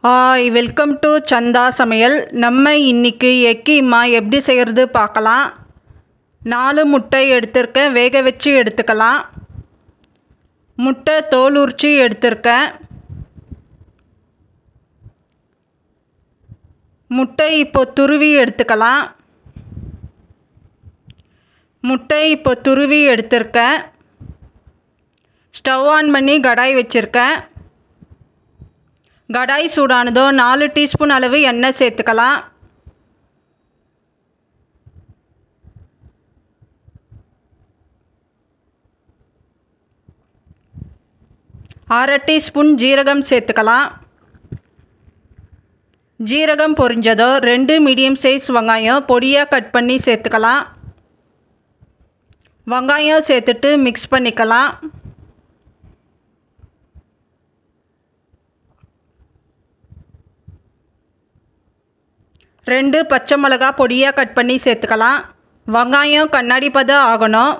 Hi, welcome to சந்தா சமையல். நம்ம இன்றைக்கி எக் கீமா எப்படி செய்கிறது பார்க்கலாம். 4 முட்டை எடுத்திருக்கேன், வேக வச்சு எடுத்துக்கலாம். முட்டை தோல் உரித்து எடுத்திருக்கேன். முட்டை இப்போ துருவி எடுத்துக்கலாம். முட்டை இப்போ துருவி எடுத்திருக்கேன். ஸ்டவ் ஆன் பண்ணி கடாய் வச்சுருக்கேன். கடாய் சூடானதோ 4 டீஸ்பூன் அளவு எண்ணெய் சேர்த்துக்கலாம். அரை டீஸ்பூன் ஜீரகம் சேர்த்துக்கலாம். ஜீரகம் பொரிஞ்சதோ 2 மீடியம் சைஸ் வெங்காயம் பொடியாக கட் பண்ணி சேர்த்துக்கலாம். வெங்காயம் சேர்த்துட்டு மிக்ஸ் பண்ணிக்கலாம். ரெண்டு பச்சை மிளகா பொடியாக கட் பண்ணி சேர்த்துக்கலாம். வெங்காயம் கண்ணாடி பதம் ஆகணும்.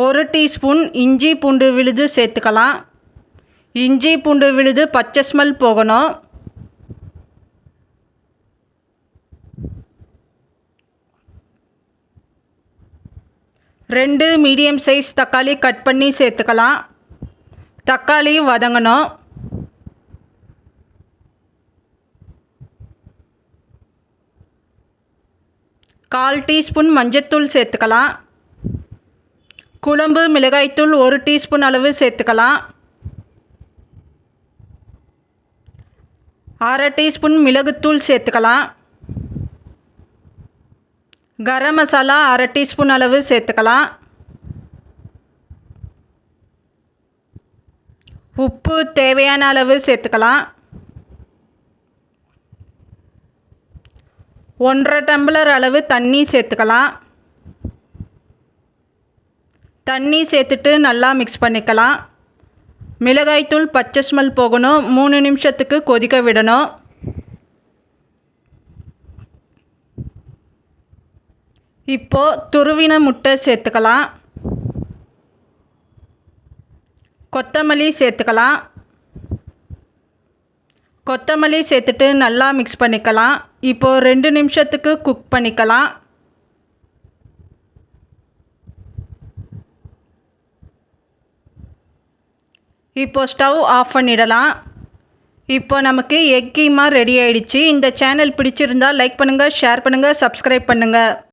ஒரு டீஸ்பூன் இஞ்சி பூண்டு விழுது சேர்த்துக்கலாம். இஞ்சி பூண்டு விழுது பச்சை ஸ்மெல் போகணும். ரெண்டு மீடியம் சைஸ் தக்காளி கட் பண்ணி சேர்த்துக்கலாம். தக்காளி வதங்கணும். கால் டீஸ்பூன் மஞ்சத்தூள் சேர்த்துக்கலாம். குழம்பு மிளகாய்த்தூள் 1 டீஸ்பூன் அளவு சேர்த்துக்கலாம். அரை டீஸ்பூன் மிளகுத்தூள் சேர்த்துக்கலாம். கரம் மசாலா அரை டீஸ்பூன் அளவு சேர்த்துக்கலாம். உப்பு தேவையான அளவு சேர்த்துக்கலாம். 1.5 டம்ளர் அளவு தண்ணி சேர்த்துக்கலாம். தண்ணி சேர்த்துட்டு நல்லா மிக்ஸ் பண்ணிக்கலாம். மிளகாய்த்தூள் பச்சை ஸ்மெல் போகணும். 3 நிமிஷத்துக்கு கொதிக்க விடணும். இப்போது துருவின முட்டை சேர்த்துக்கலாம். கொத்தமல்லி சேர்த்துக்கலாம். கொத்தமல்லி சேர்த்துட்டு நல்லா மிக்ஸ் பண்ணிக்கலாம். இப்போது 2 நிமிஷத்துக்கு குக் பண்ணிக்கலாம். இப்போது ஸ்டவ் ஆஃப் பண்ணிடலாம். இப்போ நமக்கு எக் கீமா ரெடி ஆயிடுச்சு. இந்த சேனல் பிடிச்சிருந்தால் லைக் பண்ணுங்கள், ஷேர் பண்ணுங்கள், சப்ஸ்கிரைப் பண்ணுங்கள்.